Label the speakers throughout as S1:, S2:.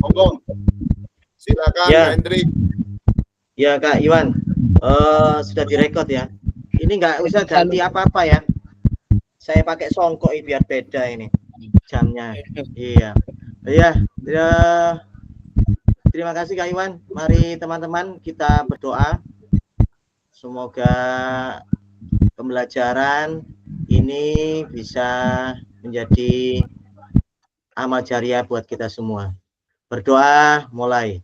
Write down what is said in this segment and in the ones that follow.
S1: Monggo. Silakan
S2: Ya.
S1: Kak Hendrik.
S2: Ya Kak Iwan, sudah direkod ya. Ini nggak usah ganti apa-apa ya. Saya pakai songkok biar beda ini jamnya. Iya. Iya. Ya. Terima kasih Kak Iwan. Mari teman-teman kita berdoa. Semoga pembelajaran ini bisa menjadi amal jariah buat kita semua. Berdoa mulai.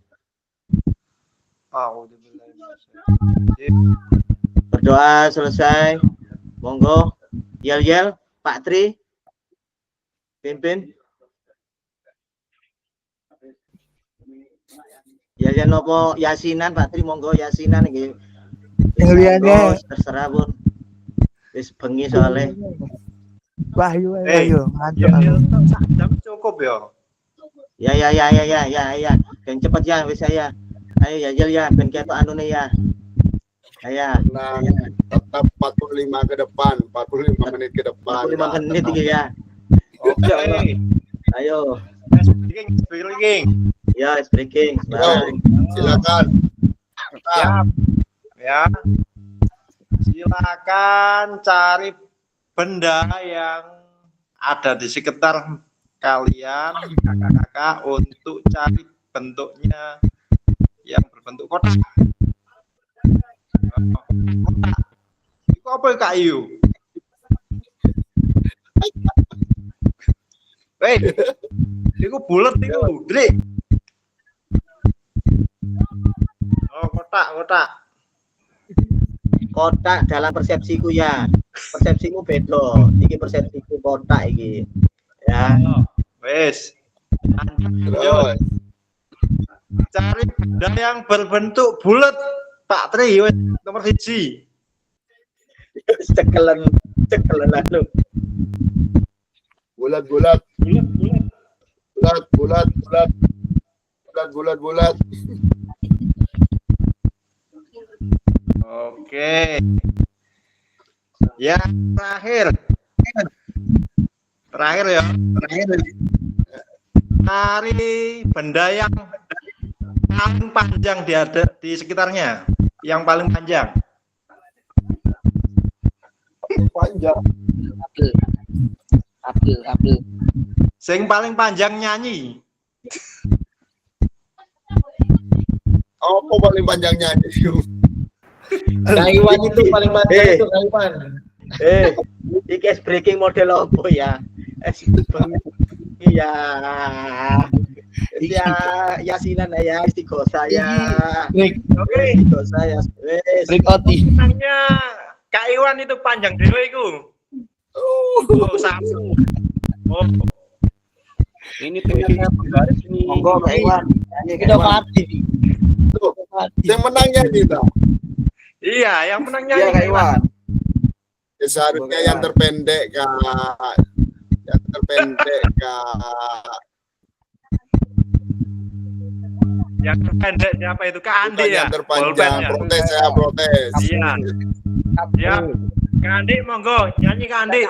S2: Berdoa selesai. Monggo. Yel-yel, Pak Tri. Pimpin. Yel-yel nopo yasinan Pak Tri, monggo yasinan iki. Terserah pun. Wis bengi soalnya.
S3: Wahyu
S4: jam cukup ya.
S2: Ya. Ben cepet ya wis saya. Ayo ya ya ben ketok anune ya. Ayo.
S1: Nah, tetap 45 ke depan, 45 menit ke depan.
S2: 45 menit iki ya.
S4: Oke.
S2: Ayo.
S4: Breaking.
S2: Ya, breaking.
S1: Silakan.
S4: Siap. Ya. Silakan cari benda yang ada di sekitar kalian, kakak-kakak, untuk cari bentuknya yang berbentuk kotak. Kotak. Itu apa ya Kak Yu? Weh, itu bulat itu, Drik. Oh, kotak.
S2: Kotak dalam persepsiku ya. Persepsimu beda. Iki persepsiku kotak iki. Ya.
S4: Wes.
S1: Terus.
S4: Cari benda yang berbentuk bulat, Pak Tri, nomor 1.
S2: Cekelen lalu.
S1: Bulat.
S4: Oke. Yang terakhir ya. Cari benda yang paling panjang di sekitarnya. Yang paling panjang.
S3: Apel.
S4: Sing paling panjang nyanyi.
S1: Apa paling panjangnya?
S2: Kaiwan itu paling panjang itu Kaiwan. Iki breaking model apa ya? Iya. Ya, yasinan ya, istighosah ya. Oke, istighosah ya.
S4: Menangnya Kak Iwan itu panjang dewe iku. Oh, satu. Oh.
S3: Ini pengennya penggaris ini.
S2: Monggo Kak Iwan.
S3: Kita mati.
S1: Yang menangnya kita.
S4: Iya, yang menangnya
S2: Iya Kak Iwan.
S1: Ya, seharusnya yang terpendek Kak.
S4: Yang terpendek siapa itu? Kak Andi ya?
S1: Yang terpanjang. Protes.
S4: Iya. Ya. Kak Andi monggo nyanyi Kak Andi.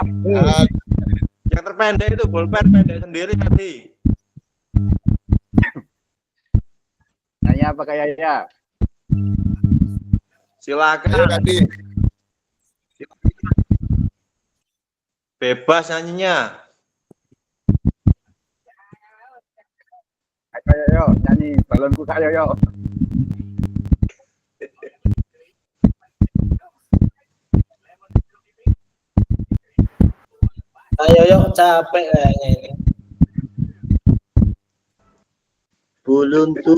S4: Yang terpendek itu bolpen pendek sendiri tadi.
S3: Nanya apa kayak ya?
S4: Silakan.
S1: Tadi
S4: Bebas nyanyinya.
S3: Ayo nyanyi balonku saya yo.
S2: Ayo yuk capek kayaknya ini. Buluntu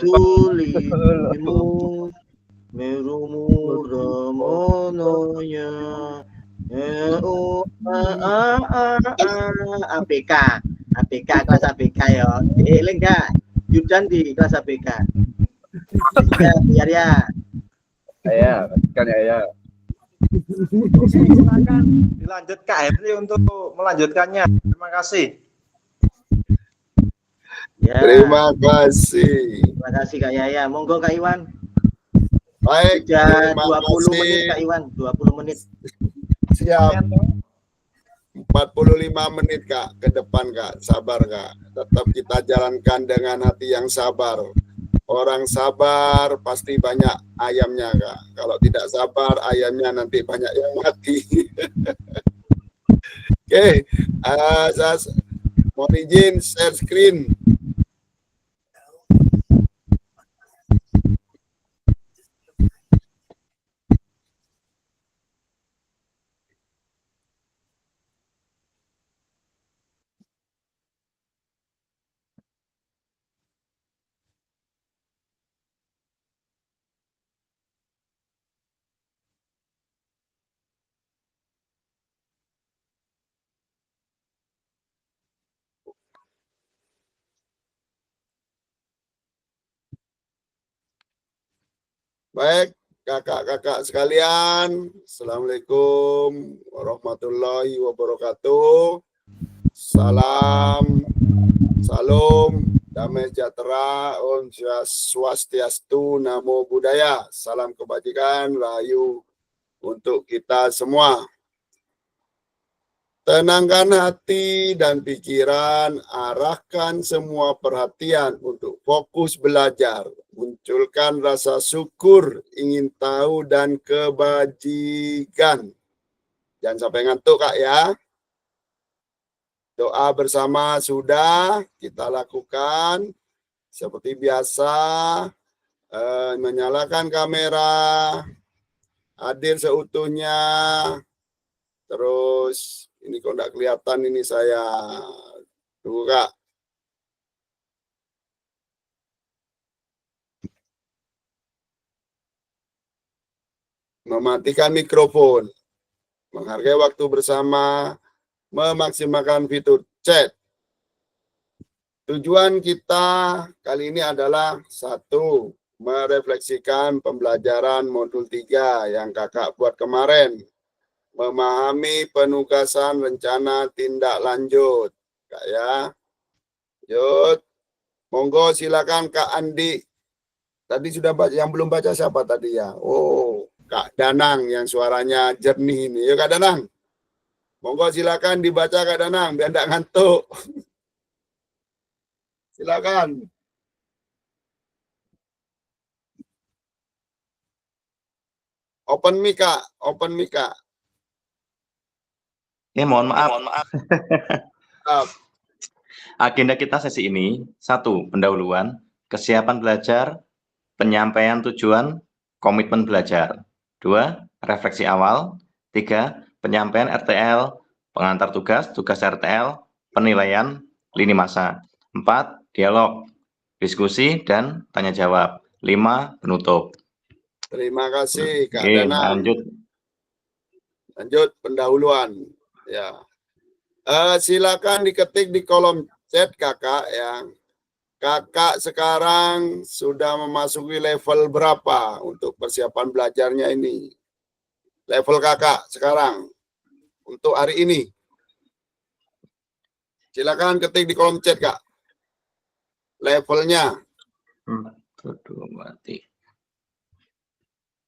S2: tulimu merumu ramononya ABK kelas ABK ya. Eling enggak? Yudan di kelas ABK. Biar ya.
S3: Ya, kan ya.
S4: Silakan dilanjut Kak Henry untuk melanjutkannya. Terima kasih.
S2: Ya.
S1: terima kasih.
S2: Terima kasih Kak Yaya. Monggo Kak Iwan.
S1: Baik,
S2: Sudah
S1: terima
S2: 20
S1: kasih.
S2: menit Kak Iwan, 20 menit.
S1: Siap. 45 menit Kak ke depan Kak, sabar Kak. Tetap kita jalankan dengan hati yang sabar. Orang sabar pasti banyak ayamnya Kak. Kalau tidak sabar ayamnya nanti banyak yang mati. Oke, saya mohon izin share screen. Baik, kakak-kakak sekalian, Assalamualaikum warahmatullahi wabarakatuh. Salam, damai sejahtera, Om Swastiastu, Namo Buddhaya. Salam kebajikan, rahayu untuk kita semua. Tenangkan hati dan pikiran, arahkan semua perhatian untuk fokus belajar. Munculkan rasa syukur, ingin tahu, dan kebajikan. Jangan sampai ngantuk Kak ya. Doa bersama sudah kita lakukan. Seperti biasa, menyalakan kamera, hadir seutuhnya. Terus, ini kok enggak kelihatan ini saya. Tunggu Kak. Mematikan mikrofon. Menghargai waktu bersama, memaksimalkan fitur chat. Tujuan kita kali ini adalah satu, merefleksikan pembelajaran modul 3 yang kakak buat kemarin. Memahami penugasan rencana tindak lanjut. Kak ya. Yuk. Monggo silakan Kak Andi. Tadi sudah baca, yang belum baca siapa tadi ya? Oh, Kak Danang yang suaranya jernih ini. Yuk Kak Danang. Monggo silakan dibaca Kak Danang biar tidak ngantuk. Silakan. Open mic Kak, open mic Kak.
S5: Mohon maaf.
S1: Maaf.
S5: Agenda kita sesi ini, 1. Pendahuluan, kesiapan belajar, penyampaian tujuan, komitmen belajar. 2. Refleksi awal. 3. Penyampaian RTL, pengantar tugas, tugas RTL, penilaian, lini masa. 4. Dialog, diskusi, dan tanya jawab. 5. Penutup.
S1: Terima kasih Kak
S5: Oke,
S1: Danang. Lanjut pendahuluan. Ya. Silakan diketik di kolom chat kakak ya. Kakak sekarang sudah memasuki level berapa untuk persiapan belajarnya ini? Level kakak sekarang untuk hari ini. Silakan ketik di kolom chat Kak. Levelnya.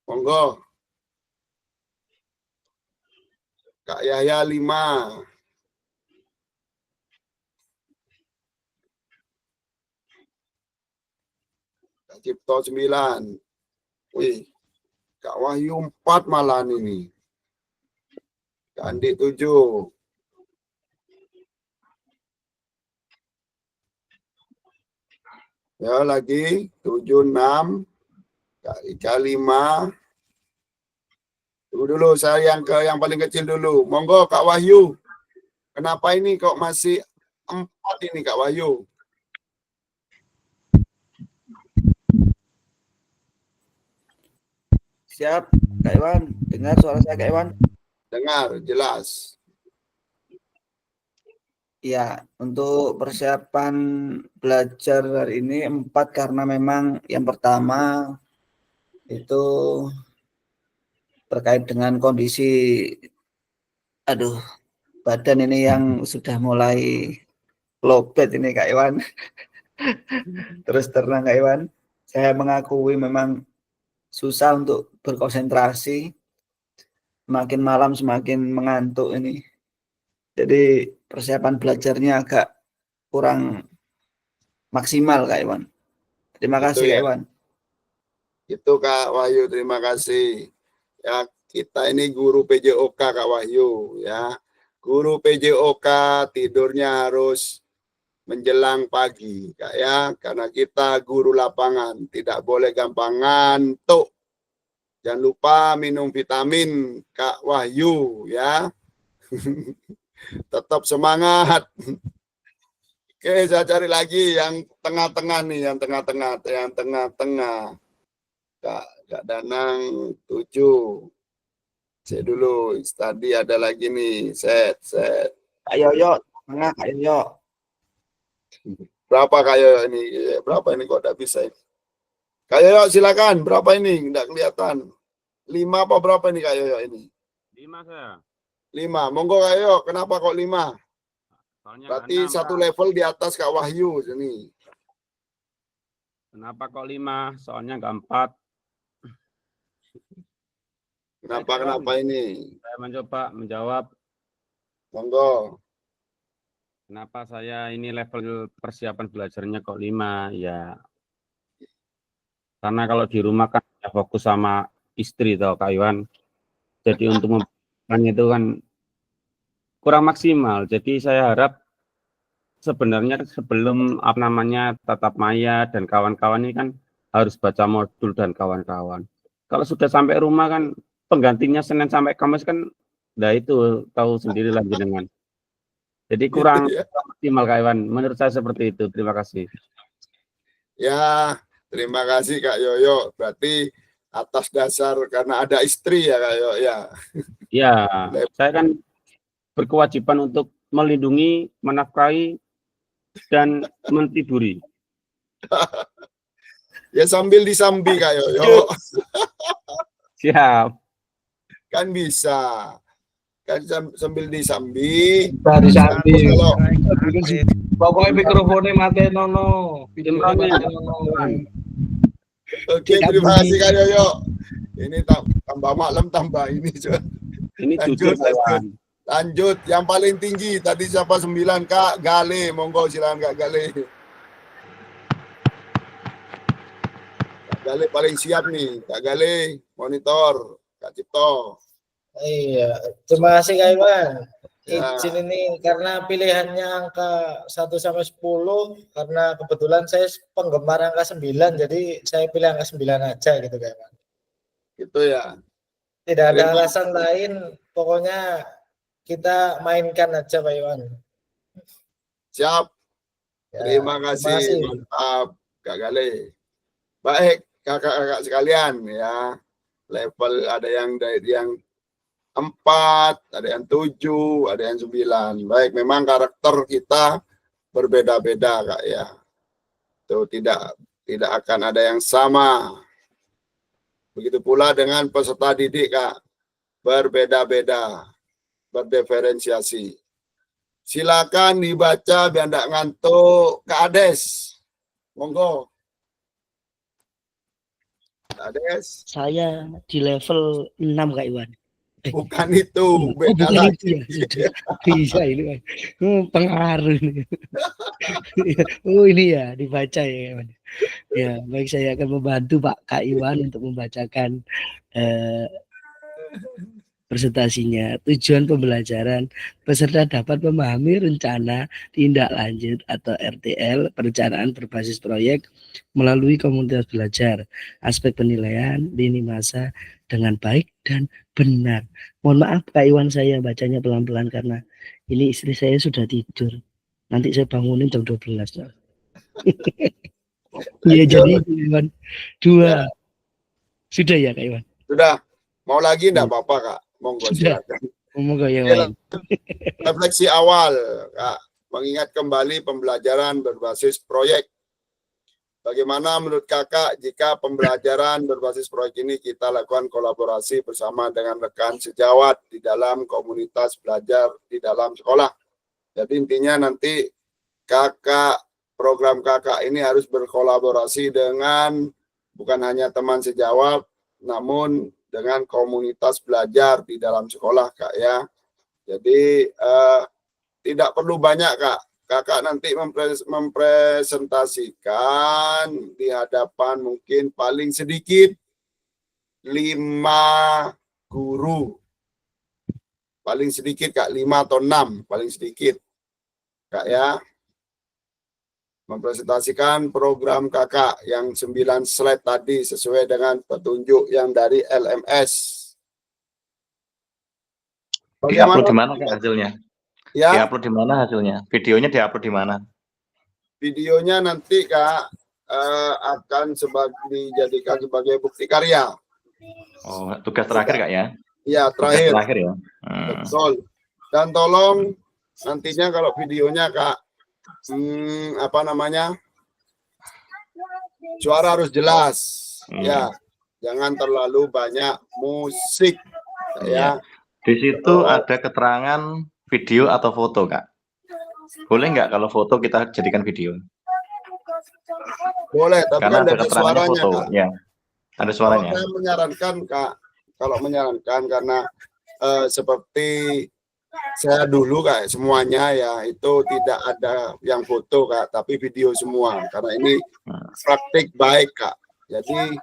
S1: Monggo. Kak Yahya 5. Kak Cipto 9. Wih, Kak Wahyu 4 malah ini. Kak Andi 7. Ya lagi 7, 6. Kak Ika 5. Tunggu dulu, saya yang paling kecil dulu. Monggo Kak Wahyu. Kenapa ini kok masih 4 ini Kak Wahyu?
S6: Siap, Kak Iwan. Dengar suara saya, Kak Iwan?
S1: Dengar, jelas.
S6: Ya, untuk persiapan belajar hari ini 4 karena memang yang pertama itu terkait dengan kondisi badan ini yang sudah mulai lowbat ini Kak Iwan. Terus terang Kak Iwan, saya mengakui memang susah untuk berkonsentrasi. Semakin malam semakin mengantuk ini. Jadi persiapan belajarnya agak kurang maksimal Kak Iwan. Terima
S1: Itu
S6: kasih Kak
S1: ya.
S6: Iwan.
S1: Itu Kak Wahyu, terima kasih. Ya, kita ini guru PJOK Kak Wahyu ya. Guru PJOK tidurnya harus menjelang pagi Kak ya, karena kita guru lapangan, tidak boleh gampang ngantuk. Jangan lupa minum vitamin Kak Wahyu ya. Tetap semangat. Oke, saya cari lagi yang tengah-tengah nih, yang tengah-tengah. Kak Danang 7. Saya dulu, tadi ada lagi nih, set.
S6: Kak Yoyo, mana Kak Yoyo?
S1: Berapa Kak Yoyo ini? Berapa ini kok tidak bisa ini? Kak Yoyo silakan, berapa ini? Tidak kelihatan. 5 apa berapa ini Kak Yoyo ini?
S7: 5 saya.
S1: 5. Monggo Kak Yoyo, kenapa kok 5?
S7: Soalnya
S1: Berarti
S7: nggak 6,
S1: satu
S7: Pak.
S1: level di atas Kak Wahyu sini.
S7: Kenapa kok 5? Soalnya nggak 4.
S1: Kenapa ini?
S7: Saya mencoba menjawab
S1: Monggo.
S7: kenapa saya ini level persiapan belajarnya kok 5. Ya, karena kalau di rumah kan ya fokus sama istri toh Kak Iwan. Jadi untuk mempersiapkan itu kan kurang maksimal. Jadi saya harap sebenarnya sebelum tatap maya dan kawan-kawan ini kan harus baca modul dan kawan-kawan. Kalau sudah sampai rumah kan penggantinya Senin sampai Kamis kan, nah itu tahu sendiri lagi dengan. Jadi kurang maksimal Kak Iwan. Menurut saya seperti itu. Terima kasih.
S1: Ya, terima kasih Kak Yoyo. Berarti atas dasar karena ada istri ya Kak Yoyo ya.
S7: Ya, saya kan berkewajiban untuk melindungi, menafkahi, dan mentiduri.
S1: Ya sambil disambi Kak Yoyo.
S7: Siap.
S1: Kan bisa. Kan sambil disambi.
S8: Dari sambi.
S1: Kalau
S8: Pokoknya mikrofonnya mati nono.
S1: oke, terima kasih Kak Yoyo. Ini tambah malam tambah ini.
S7: Ini jujur Kak Iwan.
S1: Lanjut, yang paling tinggi tadi siapa 9 Kak Gale, monggo silakan Kak Gale. Kak Gale paling siap nih, Kak Gale monitor, Kak Cipto.
S9: Iya, terima kasih Kak Iwan.
S1: Ya.
S9: Izin ini karena pilihannya angka 1 sampai 10 karena kebetulan saya penggemar angka 9 jadi saya pilih angka 9 aja gitu Kak Iwan.
S1: Gitu ya.
S9: Tidak ada alasan lain, pokoknya kita mainkan aja Pak Iwan.
S1: Siap.
S9: Ya,
S1: Terima kasih. Mantap Kak Gale. Baik, kakak-kakak sekalian ya. Level ada yang dari yang 4, ada yang 7, ada yang 9. Baik, memang karakter kita berbeda-beda Kak ya. Itu tidak akan ada yang sama. Begitu pula dengan peserta didik Kak. Berbeda-beda, berdiferensiasi. Silakan dibaca biar tidak ngantuk. Kak Ades, monggo. Kak Ades.
S10: Saya di level 6 Kak Iwan.
S1: Bukan itu, beda
S10: bukan
S1: lagi.
S10: itu ya. Bisa ini pengaruh ini. Oh ini ya dibaca ya Iwan. Ya baik, saya akan membantu Pak Kak Iwan untuk membacakan presentasinya. Tujuan pembelajaran, peserta dapat memahami rencana tindak lanjut atau RTL, perencanaan berbasis proyek melalui komunitas belajar, aspek penilaian, lini masa dengan baik dan benar. Mohon maaf Kak Iwan, saya bacanya pelan-pelan karena ini istri saya sudah tidur. Nanti saya bangunin jam 12. Iya jadi Iwan 2. Ya. Sudah ya Kak Iwan?
S1: Sudah. Mau lagi enggak apa-apa Kak? Monggo silakan.
S10: Monggo ya Iwan.
S1: Refleksi awal Kak, mengingat kembali pembelajaran berbasis proyek. Bagaimana menurut Kakak jika pembelajaran berbasis proyek ini kita lakukan kolaborasi bersama dengan rekan sejawat di dalam komunitas belajar di dalam sekolah. Jadi intinya nanti program Kakak ini harus berkolaborasi dengan bukan hanya teman sejawat, namun dengan komunitas belajar di dalam sekolah Kak ya. Jadi tidak perlu banyak Kak. Kakak nanti mempresentasikan di hadapan mungkin paling sedikit 5 guru. Paling sedikit Kak, 5 atau 6 paling sedikit. Kak ya. Mempresentasikan program Kakak yang 9 slide tadi sesuai dengan petunjuk yang dari LMS.
S5: Diupload di mana Kak hasilnya?
S1: Ya,
S5: Diupload di mana hasilnya? Videonya diupload di mana?
S1: videonya nanti Kak akan dijadikan sebagai bukti karya.
S5: Oh, tugas terakhir Kak ya?
S1: Ya,
S5: Tugas
S1: terakhir.
S5: terakhir ya.
S1: Betul. Dan tolong nantinya kalau videonya Kak, apa namanya? Suara harus jelas. Ya, jangan terlalu banyak musik. Ya.
S5: Di situ ada keterangan video atau foto Kak. Boleh nggak kalau foto kita jadikan video?
S1: Boleh, tapi
S5: Karena
S1: kan
S5: ada
S1: dari
S5: keterangannya
S1: suaranya
S5: foto.
S1: Kak.
S5: Ya, ada suaranya.
S1: Kalau saya menyarankan Kak, karena seperti saya dulu Kak, semuanya ya itu tidak ada yang foto Kak, tapi video semua. Karena ini praktik baik Kak. Jadi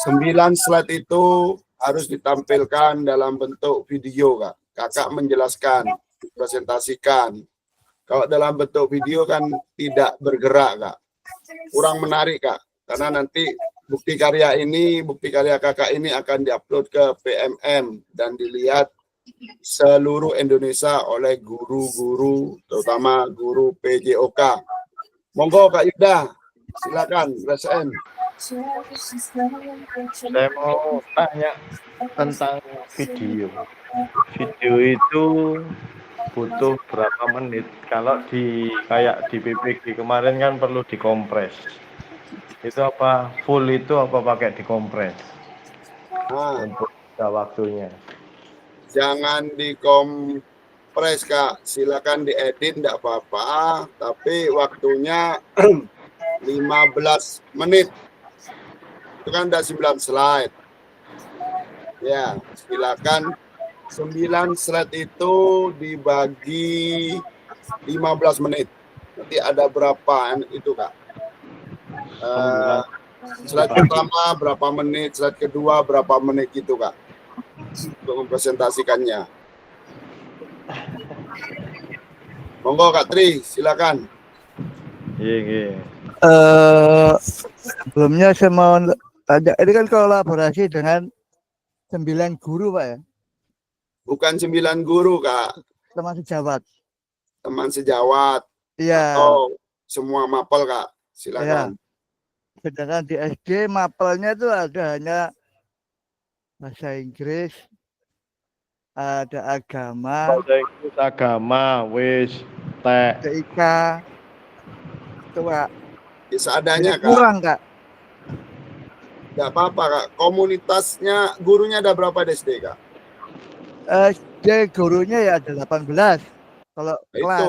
S1: 9 slide itu harus ditampilkan dalam bentuk video Kak. Kakak menjelaskan, presentasikan. Kalau dalam bentuk video kan tidak bergerak Kak. Kurang menarik Kak. Karena nanti bukti karya Kakak ini akan diupload ke PMM dan dilihat seluruh Indonesia oleh guru-guru, terutama guru PJOK. Monggo Kak Yuda, silakan RSN.
S4: Saya mau tanya tentang video. Video itu butuh berapa menit? Kalau kayak di PPG kemarin kan perlu dikompres. Itu apa full itu apa pakai dikompres? Untuk waktunya.
S1: Jangan dikompres Kak, silakan diedit enggak apa-apa, tapi waktunya 15 menit. Itu kan udah 9 slide. Ya, silakan 9 slide itu dibagi 15 menit. Nanti ada berapa itu Kak? Slide pertama berapa menit, slide kedua berapa menit gitu Kak, untuk mempresentasikannya. Monggo Kak Tri, silakan.
S4: Iya.
S11: Sebelumnya saya mau tanya, ini kan kolaborasi dengan 9 guru Pak ya?
S1: Bukan 9 guru Kak.
S11: Teman sejawat.
S1: Teman sejawat.
S11: Iya.
S1: Atau semua mapel Kak, silakan.
S11: Ya. Sedangkan di SD mapelnya itu ada hanya bahasa Inggris, ada agama, TIK, itu Kak.
S1: Ya, seadanya Kak.
S11: Kurang Kak.
S1: Enggak apa-apa Kak. Komunitasnya gurunya ada berapa di SD Kak?
S11: SD gurunya ya ada 18. Kalau kelas.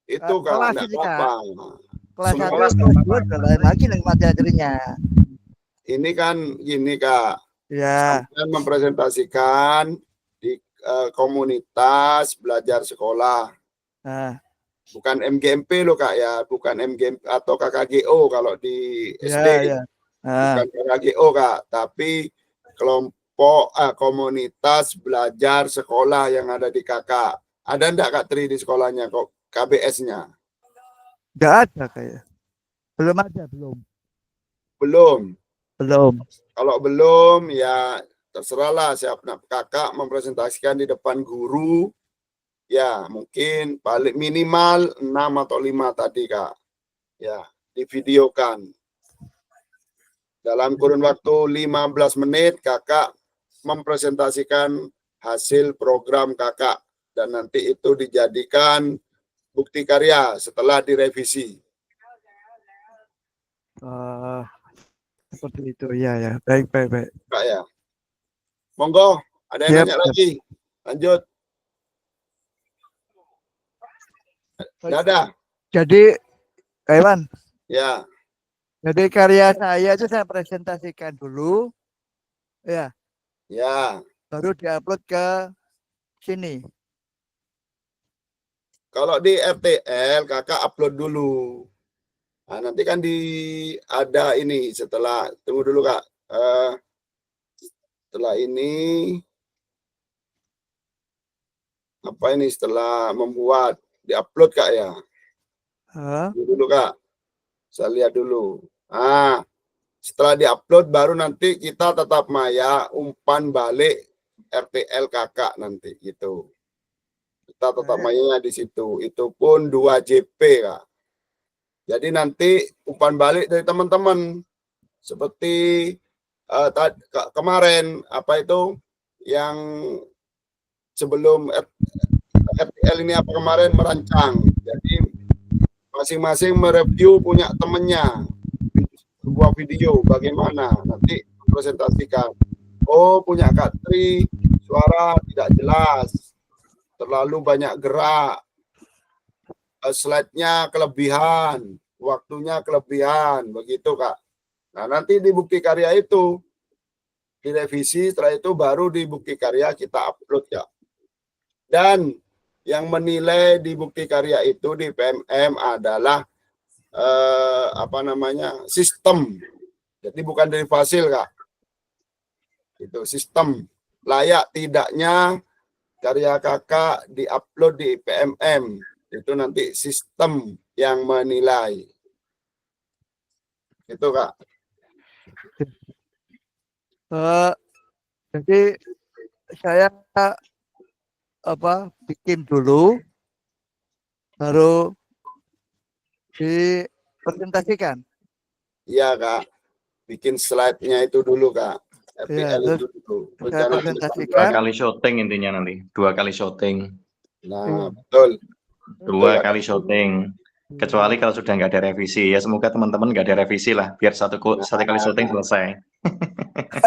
S1: Itu Kak,
S11: kelas
S1: enggak
S11: ini,
S1: apa-apa.
S11: Kelas 1 kelas 2 udah lain lagi nih materinya.
S1: Ini kan gini Kak.
S11: Ya.
S1: Sampai mempresentasikan di komunitas belajar sekolah. Bukan MGMP loh Kak ya, bukan MGMP atau KKGO kalau di SD.
S11: Ya.
S1: Bukan KKGO Kak, tapi kelompok komunitas belajar sekolah yang ada di Kakak. Ada enggak Kak Tri di sekolahnya kok KBS-nya?
S11: Enggak ada kayak. Belum ada,
S1: Belum.
S11: Belum.
S1: Kalau belum ya terserahlah siapa Kakak mempresentasikan di depan guru. Ya, mungkin paling minimal 6 atau 5 tadi Kak. Ya, divideokan. Dalam kurun waktu 15 menit Kakak mempresentasikan hasil program Kakak dan nanti itu dijadikan bukti karya setelah direvisi.
S11: Seperti itu ya. Baik.
S1: Kak ya. Monggo, ada yang nanya lagi? Lanjut. Dadah.
S11: Jadi, Kak Iwan.
S1: Ya.
S11: Jadi karya saya itu saya presentasikan dulu. Ya.
S1: Ya.
S11: Baru diupload ke sini.
S1: Kalau di RTL kakak upload dulu. Nah, nanti kan ada ini setelah, tunggu dulu kak. Setelah ini apa ini, setelah membuat diupload kak ya. Tunggu dulu kak, saya lihat dulu. Nah, setelah diupload baru nanti kita tetap maya umpan balik RTL kakak nanti gitu. Kita tetap mainnya di situ. Itu pun 2 JP, Kak. Jadi nanti umpan balik dari teman-teman. Seperti kemarin, apa itu, yang sebelum RTL ini apa kemarin merancang. Jadi masing-masing mereview punya temennya. Sebuah video bagaimana. Nanti presentasikan. Oh, punya Kak Tri, suara tidak jelas. Terlalu banyak gerak, slide-nya kelebihan, waktunya kelebihan, begitu Kak. Nah, nanti di bukti karya itu, direvisi, setelah itu baru di bukti karya kita upload ya. Dan yang menilai di bukti karya itu di PMM adalah sistem. Jadi bukan dari fasil Kak. Itu sistem. Layak tidaknya karya kakak diupload di PMM, itu nanti sistem yang menilai. Itu Kak.
S11: Jadi saya bikin dulu, baru dipresentasikan.
S1: Iya Kak, bikin slide-nya itu dulu Kak. RTL
S11: Ya,
S1: itu dulu.
S11: saya
S5: Dua
S11: presentasikan.
S5: kali syuting intinya nanti, 2 kali syuting.
S1: Nah, betul.
S5: 2 kali syuting. Kecuali kalau sudah nggak ada revisi, ya semoga teman-teman nggak ada revisi lah, biar satu kali syuting selesai.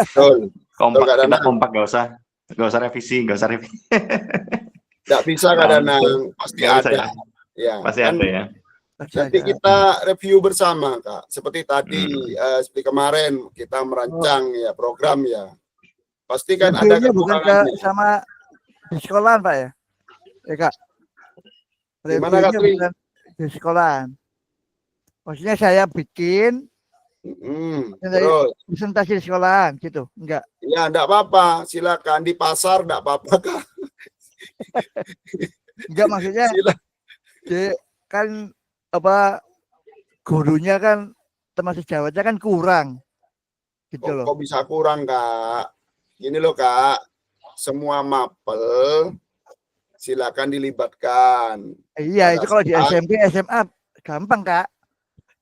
S1: Betul.
S5: Kompak, kita kompak, nggak usah revisi.
S1: Nggak bisa kadang-kadang, pasti
S5: Nggak bisa
S1: ada. Ya,
S5: Pasti
S1: kan,
S5: ada ya.
S1: nanti kita review bersama Kak. Seperti tadi, seperti kemarin kita merancang ya program ya. Pasti kan ada
S11: Reviewnya bukan
S1: kekurangannya.
S11: sama di sekolahan Pak ya? Ya Kak.
S1: Gimana, Kak Tri?
S11: Bukan di sekolahan. Maksudnya saya bikin
S1: terus
S11: presentasi di sekolahan gitu, enggak?
S1: Ya, enggak apa-apa, silakan di pasar enggak apa-apa Kak.
S11: Enggak, maksudnya kan gurunya kan termasuk Jawanya kan kurang gitu loh.
S1: Kok bisa kurang Kak? Gini loh Kak, semua mapel silakan dilibatkan.
S11: Iya, itu kalau di SMP SMA gampang Kak.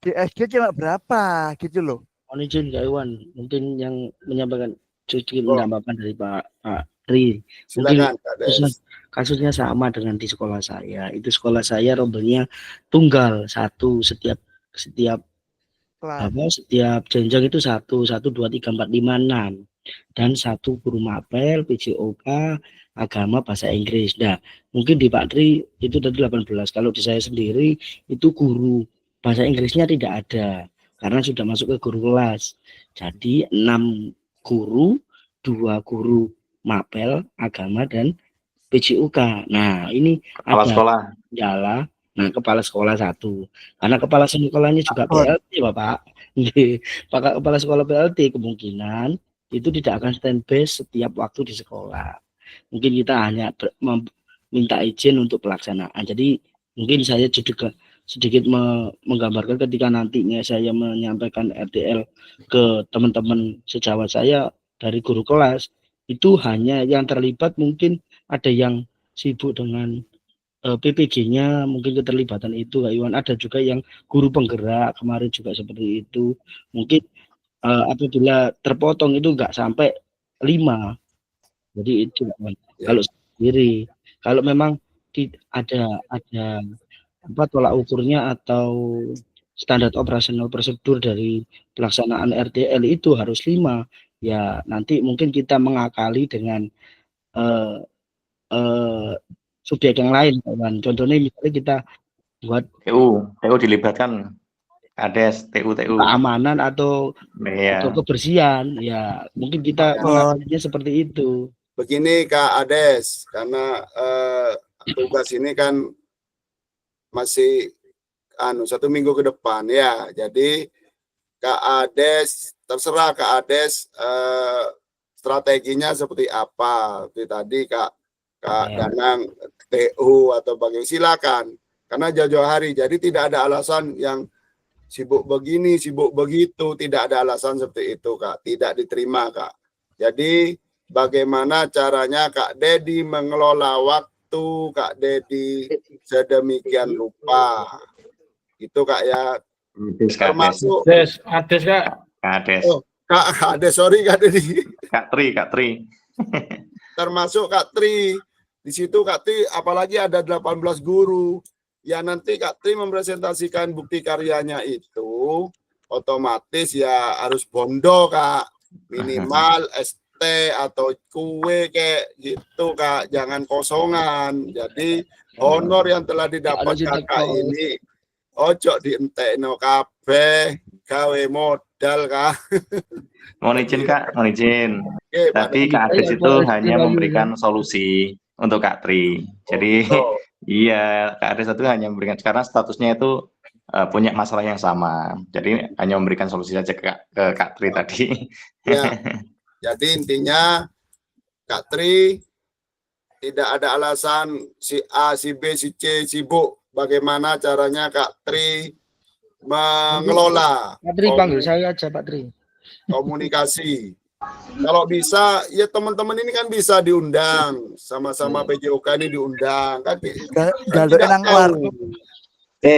S11: Di SD cuma berapa gitu loh.
S10: Mohon izin Kak Iwan, mungkin yang menyampaikan sedikit menambahkan dari Pak Tri. Mungkin kasusnya sama dengan di sekolah saya. Itu sekolah saya rombelnya tunggal, satu setiap jenjang itu 1, 2, 3, 4, 5, 6 dan 1 guru mapel, PJOK, agama, bahasa Inggris. Nah, mungkin di Pak Tri itu tadi 18. Kalau di saya sendiri itu guru bahasa Inggrisnya tidak ada karena sudah masuk ke guru kelas. Jadi 6 guru, 2 guru mapel, agama, dan PJUK. Nah, ini
S5: Kepala
S10: ada
S5: sekolah.
S10: Jala. Nah, kepala sekolah 1. Karena kepala sekolahnya juga PLT, Bapak. Kepala sekolah PLT kemungkinan itu tidak akan standby setiap waktu di sekolah. Mungkin kita hanya minta izin untuk pelaksanaan. Jadi mungkin saya juga sedikit menggambarkan ketika nantinya saya menyampaikan RTL ke teman-teman sejawat saya dari guru kelas, itu hanya yang terlibat mungkin ada yang sibuk dengan PPG-nya, mungkin keterlibatan itu Kak Iwan. Ada juga yang guru penggerak kemarin juga seperti itu. Mungkin apabila terpotong itu enggak sampai 5. Jadi itu kalau sendiri. Kalau memang ada tolak ukurnya atau standar operasional prosedur dari pelaksanaan RTL itu harus 5. Ya nanti mungkin kita mengakali dengan subjek yang lain, kan. Contohnya misalnya kita buat
S5: TU dilibatkan, ADES, TU
S10: keamanan atau kebersihan, ya mungkin kita mengaturnya seperti itu.
S1: Begini Kak Ades, karena tugas ini kan masih 1 minggu ke depan ya. Jadi Kak Ades, terserah Kak Ades strateginya seperti apa. Seperti tadi Kak Danang TU atau bagaimana, silakan. Karena jauh-jauh hari, jadi tidak ada alasan yang sibuk begini, sibuk begitu, tidak ada alasan seperti itu Kak, tidak diterima Kak. Jadi bagaimana caranya Kak Dedi mengelola waktu Kak Dedi sedemikian rupa. Itu Kak ya. Termasuk
S8: Ades Kak.
S5: Ades.
S1: Oh, Kak Ades, sorry Kak Dedi.
S5: Kak Tri.
S1: Termasuk Kak Tri. Di situ Kak Tri apalagi ada 18 guru. Ya nanti Kak Tri mempresentasikan bukti karyanya itu otomatis ya harus bondo Kak. Minimal ST atau kue kayak gitu Kak. Jangan kosongan. Jadi honor yang telah didapat Kakak ini ojo dientekno kabeh gawe modal Kak.
S5: Mohon izin Kak, mohon izin.
S1: Oke,
S5: Tapi Kak Ades itu hanya memberikan solusi untuk Kak Tri. Jadi iya, Kak Ades itu hanya memberikan, karena statusnya itu punya masalah yang sama. Jadi hanya memberikan solusi saja ke Kak Tri tadi.
S1: Ya. Jadi intinya Kak Tri tidak ada alasan si A, si B, si C sibuk. Bagaimana caranya Kak Tri mengelola
S10: Pak Tri panggil saya aja Pak Tri.
S1: Komunikasi. Kalau bisa, ya teman-teman ini kan bisa diundang, sama-sama PJOK ini diundang kan.
S11: Galuk nang keluar.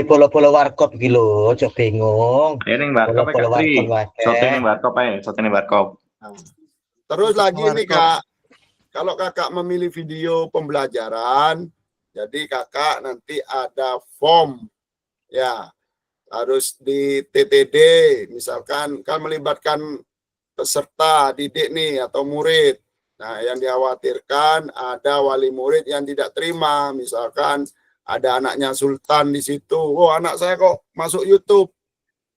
S2: Polo-polo warkop iki lho, aja bingung.
S5: Ya ning warkop Kak Tri. Sote ning warkop ae, sote ning warkop.
S1: Terus lagi nih Kak, kalau Kakak memilih video pembelajaran, jadi Kakak nanti ada form ya, harus di TTD, misalkan kan melibatkan peserta didik nih atau murid. Nah, yang dikhawatirkan ada wali murid yang tidak terima, misalkan ada anaknya Sultan di situ. Oh, anak saya kok masuk YouTube,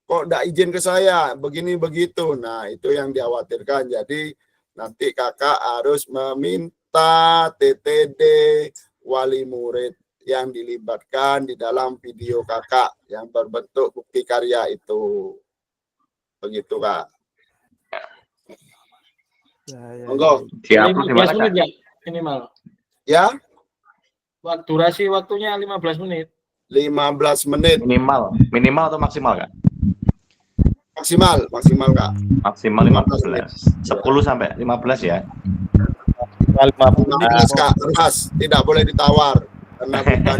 S1: kok tidak izin ke saya, begini begitu. Nah, itu yang dikhawatirkan. Jadi nanti Kakak harus meminta TTD wali murid yang dilibatkan di dalam video Kakak yang berbentuk bukti karya itu. Begitu Kak. Monggo.
S8: 15 menit ya minimal.
S1: Ya.
S8: Durasi waktunya 15 menit.
S1: 15 menit.
S5: Minimal atau maksimal Kak?
S1: Maksimal Kak.
S5: Maksimal 15. 10 sampai 15 ya.
S1: 15 Kak, keras, tidak boleh ditawar karena bukan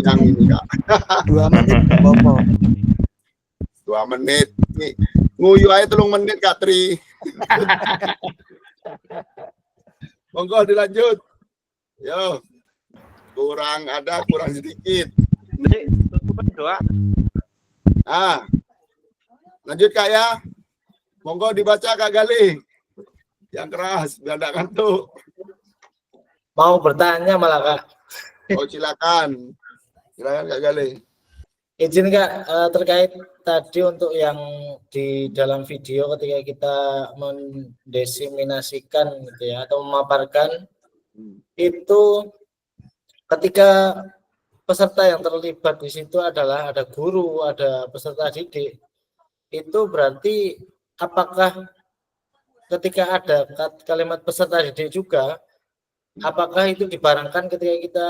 S1: yang ini Kak.
S11: 2 menit Bopo.
S1: 2 menit. Nih, nguyu aja 3 menit Kak Tri. Monggo dilanjut. Yo. Kurang sedikit.
S4: Doa.
S1: Lanjut Kak ya. Monggo dibaca Kak Gali. Yang keras, biar enggak ngantuk.
S9: Mau bertanya malah Kak.
S1: Oh silakan. Silakan Kak Gali.
S9: Izin Kak, terkait tadi untuk yang di dalam video ketika kita mendiseminasikan gitu ya, atau memaparkan itu ketika peserta yang terlibat di situ adalah ada guru, ada peserta didik, itu berarti apakah ketika ada kalimat peserta didik juga, apakah itu dibarengkan ketika kita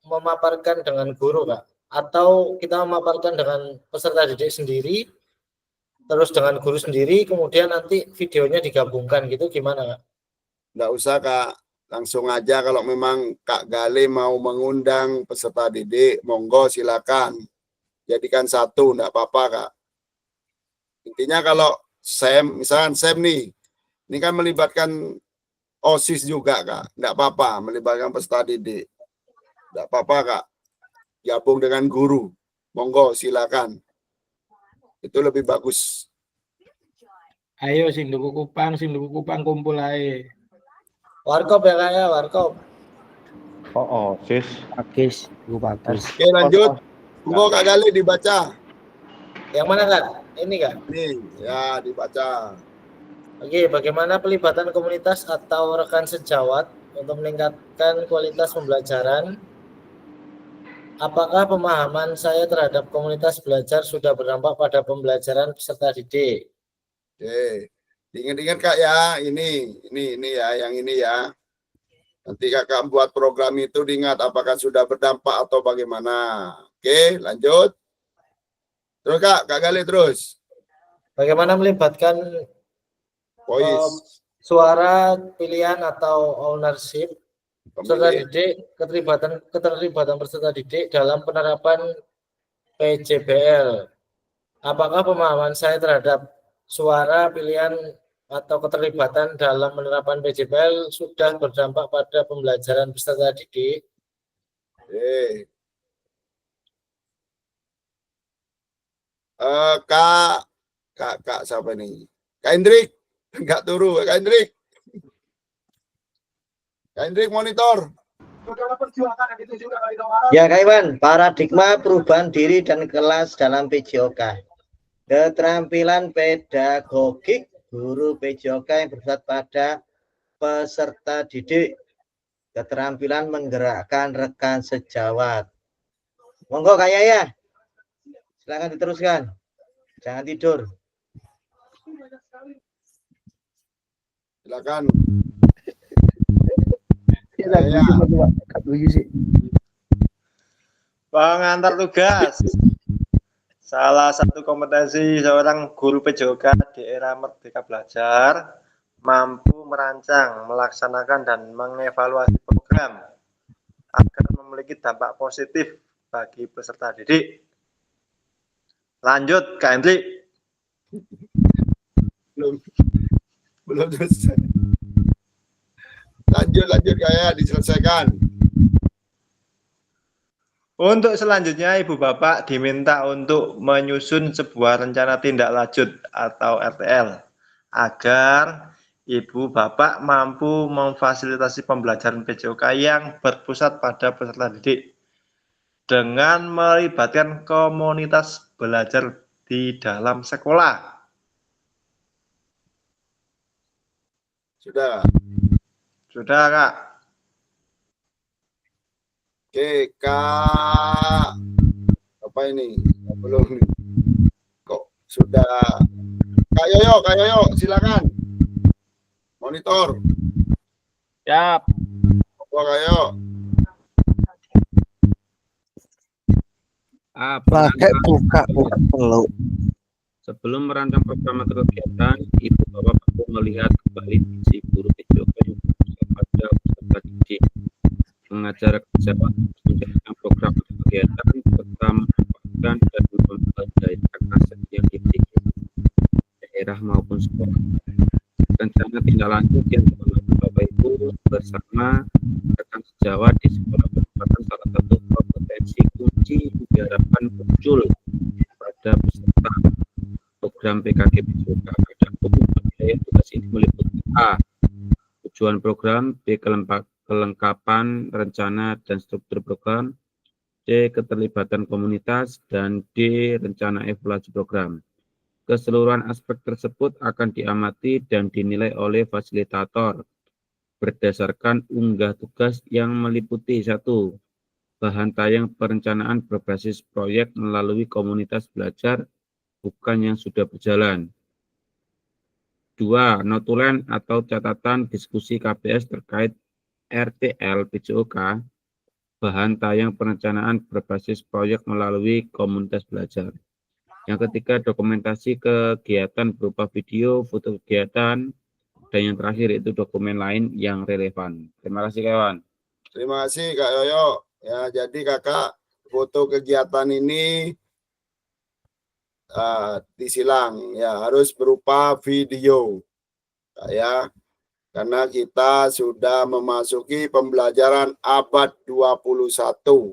S9: memaparkan dengan guru Kak? Atau kita memaparkan dengan peserta didik sendiri, terus dengan guru sendiri, kemudian nanti videonya digabungkan gitu, gimana Kak?
S1: Nggak usah Kak, langsung aja kalau memang Kak Gali mau mengundang peserta didik, monggo silakan. Jadikan satu, nggak apa-apa Kak. Intinya kalau misalkan Sam nih, ini kan melibatkan OSIS juga Kak, nggak apa-apa, melibatkan peserta didik. Nggak apa-apa Kak. Gabung dengan guru, monggo silakan, itu lebih bagus.
S8: Ayo sing duku kupang kumpul ae.
S9: Warkop ya Kak ya, warkop.
S10: Sis. Agis, bagus.
S1: Oke lanjut, monggo Kak Gali dibaca.
S9: Yang mana Kak? Ini Kak?
S1: Nih, ya dibaca.
S9: Oke, bagaimana pelibatan komunitas atau rekan sejawat untuk meningkatkan kualitas pembelajaran apakah pemahaman saya terhadap komunitas belajar sudah berdampak pada pembelajaran peserta didik?
S1: Oke, diingat-ingat Kak ya, ini ya, yang ini ya. Nanti Kakak buat program itu diingat apakah sudah berdampak atau bagaimana. Oke, lanjut. Terus Kak Gali terus.
S9: Bagaimana melibatkan
S1: Voice.
S9: suara pilihan atau ownership peserta
S1: Pemilih.
S9: didik, keterlibatan peserta didik dalam penerapan PJBL. Apakah pemahaman saya terhadap suara pilihan atau keterlibatan dalam penerapan PJBL sudah berdampak pada pembelajaran peserta didik?
S1: Kak siapa nih? Kak Hendrik, enggak turu, Kak Hendrik. Kak Hendrik monitor.
S2: Ya Kak Iwan, paradigma perubahan diri dan kelas dalam PJOK. Keterampilan pedagogik guru PJOK yang bersifat pada peserta didik. Keterampilan menggerakkan rekan sejawat. Monggo Kak Yaya, silakan diteruskan. Jangan tidur.
S1: Silakan.
S4: Pengantar tugas. Salah satu kompetensi seorang guru PJOK di era Merdeka Belajar mampu merancang, melaksanakan, dan mengevaluasi program agar memiliki dampak positif bagi peserta didik. Lanjut, Kak Hendrik.
S1: Belum selesai. Lanjut kayak diselesaikan.
S4: Untuk selanjutnya, Ibu Bapak diminta untuk menyusun sebuah rencana tindak lanjut atau RTL agar Ibu Bapak mampu memfasilitasi pembelajaran PJOK yang berpusat pada peserta didik dengan melibatkan komunitas belajar di dalam sekolah.
S1: Sudah.
S4: Sudah, Kak.
S1: Oke, Kak. Apa ini? Belum. Kok sudah? Kak Yoyo, silakan. Monitor.
S7: Siap.
S1: Kak Yoyo.
S11: Pakai buka peluk.
S7: Sebelum merancang program atau kegiatan, Ibu Bapak perlu melihat kembali visi guru PJOK yang berpusat pada peserta didik. Mengajar sejawat menjalankan program atau kegiatan serta memanfaatkan dan memberdayakan aset yang dimiliki daerah maupun sekolah. Rencana tindak lanjut yang dilakukan Bapak Ibu bersama rekan sejawat di sekolah merupakan salah satu kompetensi kunci yang diharapkan muncul pada peserta program PKG PJOK. Adapun biaya tugas ini meliputi A. Tujuan program, B. Kelengkapan rencana dan struktur program, C. Keterlibatan komunitas, dan D. Rencana evaluasi program. Keseluruhan aspek tersebut akan diamati dan dinilai oleh fasilitator berdasarkan unggah tugas yang meliputi 1. Bahan tayang perencanaan berbasis proyek melalui komunitas belajar bukan yang sudah berjalan. 2. Notulen atau catatan diskusi KBS terkait RTL PJOK, bahan tayang perencanaan berbasis proyek melalui komunitas belajar. Yang ketiga, dokumentasi kegiatan berupa video, foto kegiatan, dan yang terakhir itu dokumen lain yang relevan. Terima kasih kawan.
S1: Terima kasih Kak Yoyo. Ya, jadi Kakak foto kegiatan ini disilang ya, harus berupa video. Ya, karena kita sudah memasuki pembelajaran abad 21.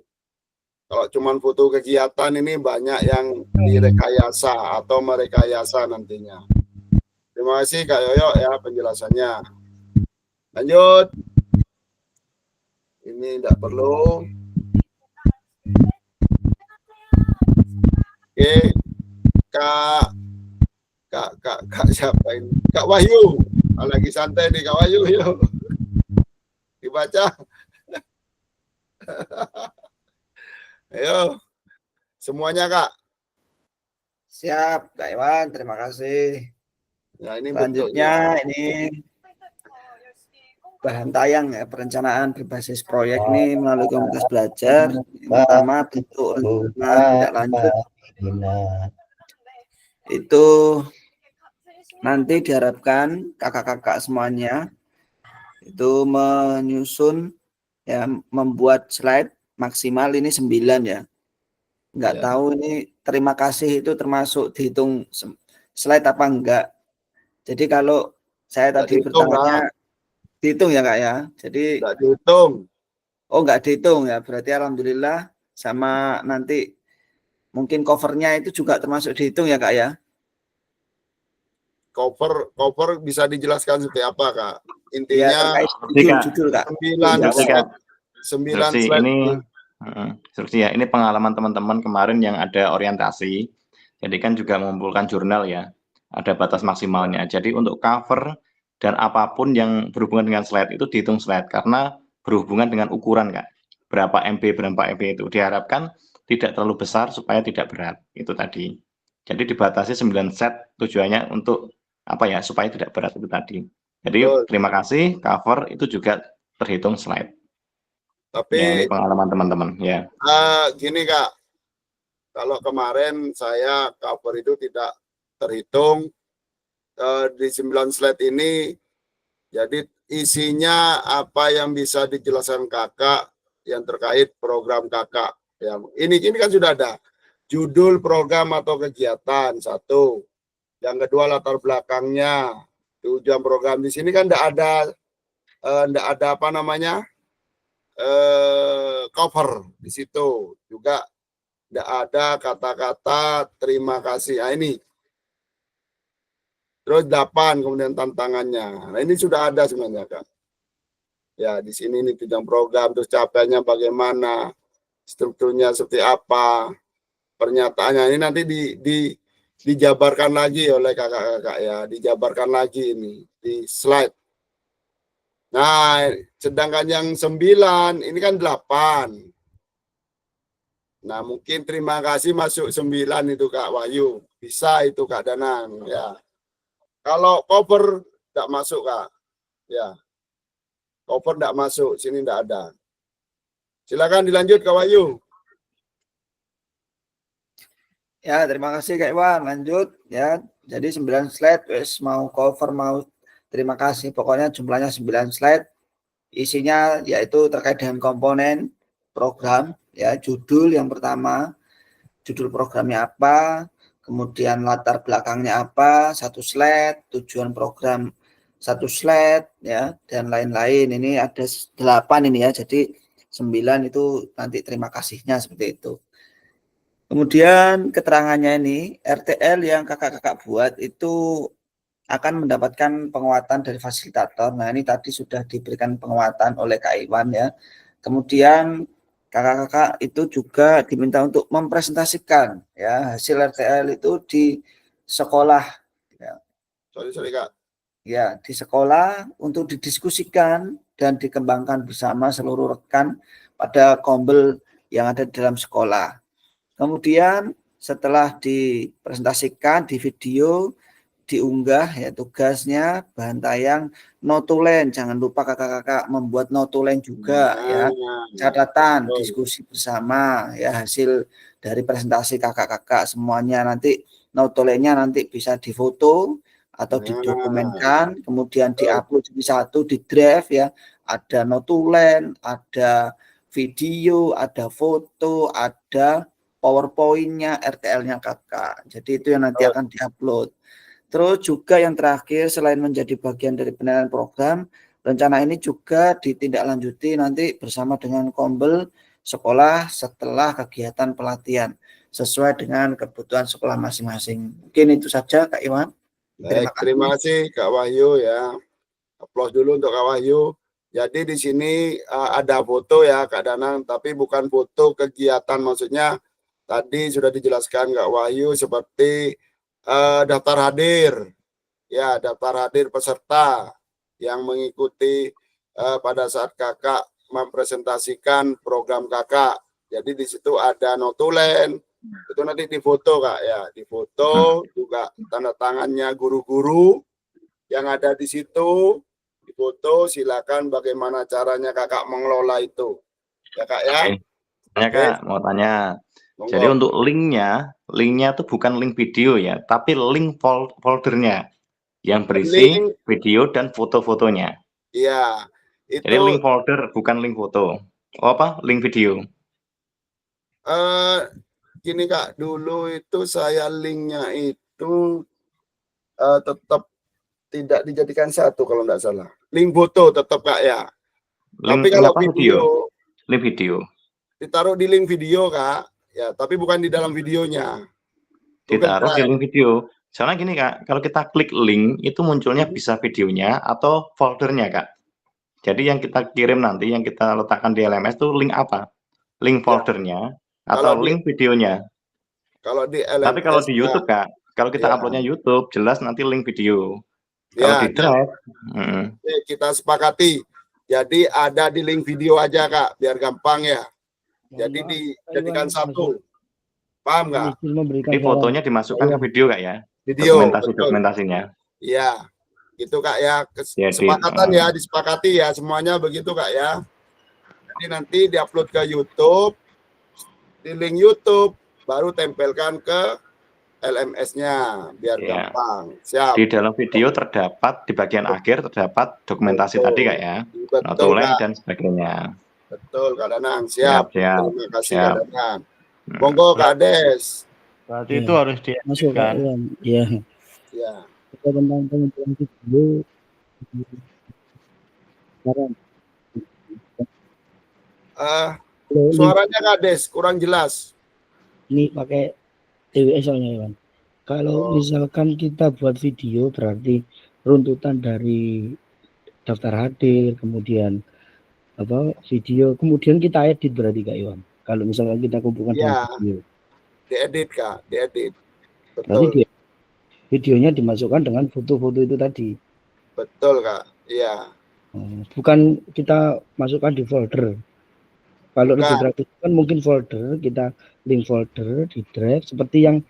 S1: Kalau cuma foto kegiatan ini banyak yang direkayasa atau merekayasa nantinya. Terima kasih Kak Yoyo ya penjelasannya. Lanjut. Ini tidak perlu. Oke. Kak siapa ini? Kak Wahyu. Lagi santai nih Kak Wahyu, yuk. Dibaca. Ayo, semuanya Kak.
S6: Siap, Kak Iwan, terima kasih.
S1: Ya, ini
S6: Selanjutnya ini bahan tayang ya, perencanaan berbasis proyek ini melalui komunitas belajar. Yang pertama bentuk rencana tindak lanjut. Itu nanti diharapkan kakak-kakak semuanya itu menyusun ya, membuat slide maksimal ini 9 ya. Nggak
S1: Ya.
S6: tahu ini terima kasih itu termasuk dihitung slide apa enggak. Jadi kalau saya
S1: Nggak
S6: tadi
S1: dihitung,
S6: bertanya dihitung ya Kak ya. Jadi
S1: Nggak dihitung.
S6: oh nggak dihitung ya. Berarti alhamdulillah sama nanti mungkin covernya itu juga termasuk dihitung ya Kak ya.
S1: Cover bisa dijelaskan seperti apa Kak?
S6: Ya
S1: Intinya
S6: terkait
S5: Kak.
S6: judul Kak.
S1: 9
S5: Instruksi,
S1: slide.
S5: Kak.
S1: 9
S5: Instruksi
S1: slide.
S5: ini instruksi ya, ini pengalaman teman-teman kemarin yang ada orientasi. Jadi kan juga mengumpulkan jurnal ya. Ada batas maksimalnya. Jadi untuk cover dan apapun yang berhubungan dengan slide itu dihitung slide karena berhubungan dengan ukuran Kak. Berapa MB itu diharapkan tidak terlalu besar supaya tidak berat. Itu tadi. Jadi dibatasi 9 set tujuannya untuk apa ya, supaya tidak berat itu tadi. Jadi
S1: Betul.
S5: terima kasih, cover itu juga terhitung slide.
S1: Tapi
S5: Ya, ini pengalaman teman-teman ya.
S1: gini Kak, kalau kemarin saya cover itu tidak terhitung di 9 slide ini, jadi isinya apa yang bisa dijelaskan kakak yang terkait program kakak. Ya, ini kan sudah ada judul program atau kegiatan satu, yang kedua latar belakangnya, tujuan program. Di sini kan tidak ada apa namanya cover di situ juga. Tidak ada kata-kata terima kasih. Nah, ini. Terus 8 kemudian tantangannya. Nah, ini sudah ada sebenarnya Kak. Ya, di sini ini tujuan program, terus capaiannya bagaimana, strukturnya seperti apa, pernyataannya. Ini nanti dijabarkan lagi oleh kakak-kakak ya, dijabarkan lagi ini di slide. Nah, sedangkan yang 9 ini kan 8. Nah, mungkin terima kasih masuk 9 itu Kak Wahyu. Bisa itu Kak Danang ya. Kalau cover tidak masuk Kak. Ya. Cover tidak masuk, sini tidak ada. Silakan dilanjut Kak Wahyu.
S6: Ya, terima kasih Kak Iwan. Lanjut ya. Jadi 9 slide wes mau cover mau terima kasih. Pokoknya jumlahnya 9 slide. Isinya yaitu terkait dengan komponen program ya, judul yang pertama, judul programnya apa, kemudian latar belakangnya apa, 1 slide, tujuan program 1 slide ya, dan lain-lain. Ini ada 8 ini ya. Jadi 9 itu nanti terima kasihnya seperti itu. Kemudian keterangannya ini, RTL yang kakak-kakak buat itu akan mendapatkan penguatan dari fasilitator. Nah, ini tadi sudah diberikan penguatan oleh Kak Iwan ya. Kemudian kakak-kakak itu juga diminta untuk mempresentasikan ya hasil RTL itu di sekolah ya.
S1: Sorry Kak.
S6: Ya, di sekolah untuk didiskusikan dan dikembangkan bersama seluruh rekan pada kombel yang ada di dalam sekolah. Kemudian setelah dipresentasikan di video, diunggah ya tugasnya bahan tayang notulen. Jangan lupa kakak-kakak membuat notulen juga ya. Catatan, diskusi bersama ya hasil dari presentasi kakak-kakak semuanya. Nanti notulennya nanti bisa difoto atau didokumenkan, kemudian diupload jadi satu di drive ya. Ada notulen, ada video, ada foto, ada PowerPoint-nya, RTL-nya kakak. Jadi itu yang nanti akan diupload. Terus juga yang terakhir, selain menjadi bagian dari penilaian program, rencana ini juga ditindaklanjuti nanti bersama dengan kombel sekolah setelah kegiatan pelatihan sesuai dengan kebutuhan sekolah masing-masing. Mungkin itu saja Kak Iwan.
S1: Terima kasih Kak Wahyu ya. Aplaus dulu untuk Kak Wahyu. Jadi di sini ada foto ya Kak Danang, tapi bukan foto kegiatan, maksudnya tadi sudah dijelaskan Kak Wahyu seperti daftar hadir, ya daftar hadir peserta yang mengikuti pada saat kakak mempresentasikan program kakak. Jadi di situ ada notulen, itu nanti difoto Kak ya, difoto juga tanda tangannya guru-guru yang ada di situ, difoto. Silakan bagaimana caranya Kakak mengelola itu, ya Kak ya.
S5: Tanya Kak, mau tanya.
S1: Monggo.
S5: Jadi untuk linknya tuh bukan link video ya, tapi link foldernya yang berisi
S1: Link.
S5: video dan foto-fotonya.
S1: Iya, itu
S5: Jadi link folder bukan link foto. Oh, apa? Link video.
S1: gini Kak, dulu itu saya linknya itu tetap tidak dijadikan satu kalau nggak salah. Link foto tetap Kak ya. Tapi kalau
S5: apa,
S1: video,
S5: link video
S1: ditaruh di link video Kak, ya tapi bukan di dalam videonya.
S5: ditaruh di link video. Soalnya gini Kak, kalau kita klik link itu munculnya bisa videonya atau foldernya Kak. Jadi yang kita kirim nanti, yang kita letakkan di LMS itu link apa? Link foldernya atau link videonya.
S1: Kalau di LMS,
S5: tapi kalau di YouTube Kak, kalau kita uploadnya YouTube jelas nanti link video. Kalau di Drive,
S1: kita sepakati. Jadi ada di link video aja Kak, biar gampang ya. Jadi dijadikan satu. Paham nggak?
S5: Jadi fotonya dimasukkan ke video Kak ya?
S1: Video.
S5: Dokumentasinya.
S1: Iya. Gitu Kak ya. Kesepakatan ya, disepakati ya semuanya begitu Kak ya. Jadi nanti diupload ke YouTube, di link YouTube, baru tempelkan ke LMS-nya biar gampang. Siap.
S5: Di dalam video terdapat di bagian akhir terdapat dokumentasi tadi Kak ya, notulen dan sebagainya.
S1: Betul Kak Danang, siap.
S5: Siap.
S1: Terima kasih Kak Danang. Monggo Kak Des.
S4: Berarti itu harus dieditkan.
S10: Iya.
S1: Ya.
S10: Kita tentang pengumpulan video. Sekarang.
S1: Suaranya Kak Des kurang jelas.
S10: Ini pakai TWS soalnya Iwan. Kalau misalkan kita buat video berarti runtutan dari daftar hadir, kemudian video, kemudian kita edit berarti Kak Iwan. Kalau misalkan kita kumpulkan dengan video.
S1: Diedit Kak, diedit. Betul.
S10: Berarti videonya dimasukkan dengan foto-foto itu tadi.
S1: Betul Kak, iya.
S10: Bukan kita masukkan di folder. Kalau lebih praktis kan mungkin folder, kita link folder di drive seperti yang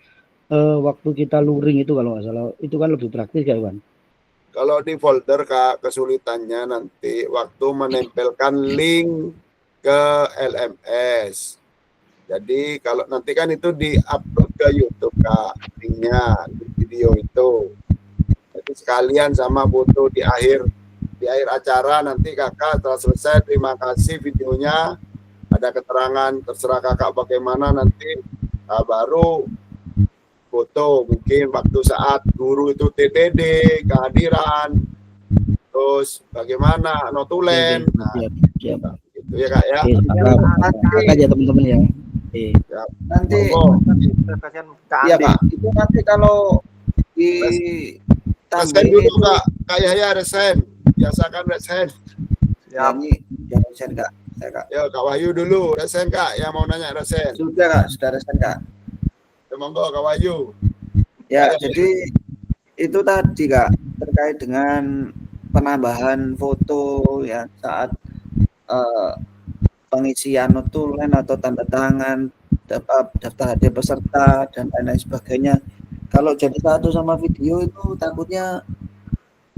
S10: waktu kita luring itu kalau nggak salah, itu kan lebih praktis Kak Iwan.
S1: Kalau di folder Kak, kesulitannya nanti waktu menempelkan link ke LMS. Jadi kalau nanti kan itu di-upload ke YouTube Kak, linknya di video itu. Jadi sekalian sama foto di akhir acara nanti Kakak setelah selesai, terima kasih videonya. Ada keterangan, terserah Kakak bagaimana nanti baru foto mungkin waktu saat guru itu TTD, kehadiran, terus bagaimana notulen. Nah, gitu ya Kak ya.
S6: Kakak
S10: aja teman-teman ya.
S6: Nanti iya Pak, itu nanti kalau di
S1: resen dulu Kak Yahya, resen. Biasakan resen.
S6: Ya, ini yang resen Kak.
S1: Ya Kak Wahyu dulu, resen Kak, yang mau nanya resen.
S6: Sudah Kak, sudah resen Kak.
S1: Monggo Kak Wahyu.
S6: Ya, jadi itu tadi Kak, terkait dengan penambahan foto ya saat pengisian notulen atau tanda tangan, daftar hadir peserta dan lain-lain sebagainya. Kalau jadi satu sama video itu takutnya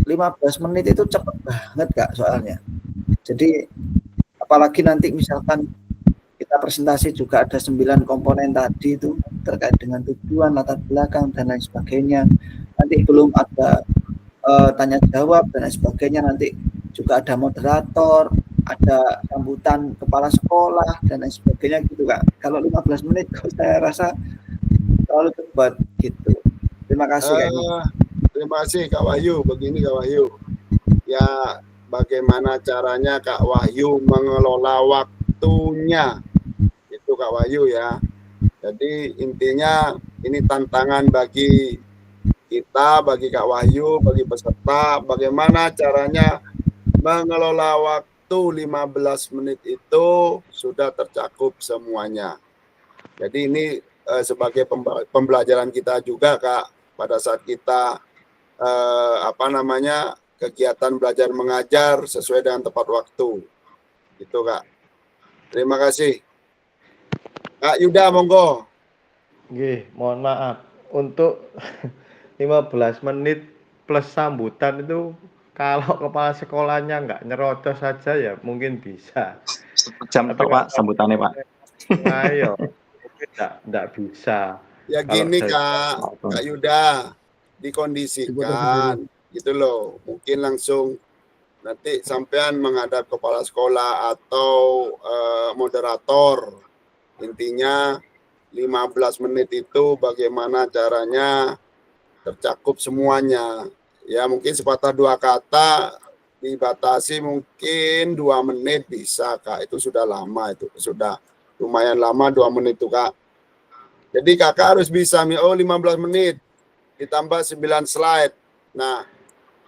S6: 15 menit itu cepet banget Kak soalnya. Jadi apalagi nanti misalkan kita presentasi juga ada 9 komponen tadi itu terkait dengan tujuan, latar belakang dan lain sebagainya. Nanti belum ada tanya jawab dan lain sebagainya, nanti juga ada moderator, ada sambutan kepala sekolah dan lain sebagainya gitu Kak. Kalau 15 menit saya rasa terlalu cepat gitu. Terima kasih Kak.
S1: Terima kasih Kak Wahyu. Begini Kak Wahyu. Ya bagaimana caranya Kak Wahyu mengelola waktunya. Itu Kak Wahyu ya. Jadi intinya ini tantangan bagi kita, bagi Kak Wahyu, bagi peserta, bagaimana caranya mengelola waktu 15 menit itu sudah tercakup semuanya. Jadi ini sebagai pembelajaran kita juga Kak, pada saat kita kegiatan belajar mengajar sesuai dengan tepat waktu. Gitu Kak. Terima kasih. Kak Yuda, monggo.
S4: Nggih, mohon maaf. Untuk 15 menit plus sambutan itu kalau kepala sekolahnya nggak nyerocos saja ya mungkin bisa.
S5: Jam
S4: Tapi
S5: tok Pak sambutannya Pak.
S4: ayo, mungkin nggak bisa.
S1: Ya
S4: Kalau
S1: gini
S4: dari
S1: Kak Yuda, dikondisikan gitu loh. Mungkin langsung nanti sampean menghadap kepala sekolah atau moderator. Intinya 15 menit itu bagaimana caranya tercakup semuanya. Ya mungkin sepatah dua kata dibatasi mungkin 2 menit bisa Kak. Itu sudah lama, itu sudah lumayan lama 2 menit itu Kak. Jadi kakak harus bisa 15 menit ditambah 9 slide. Nah,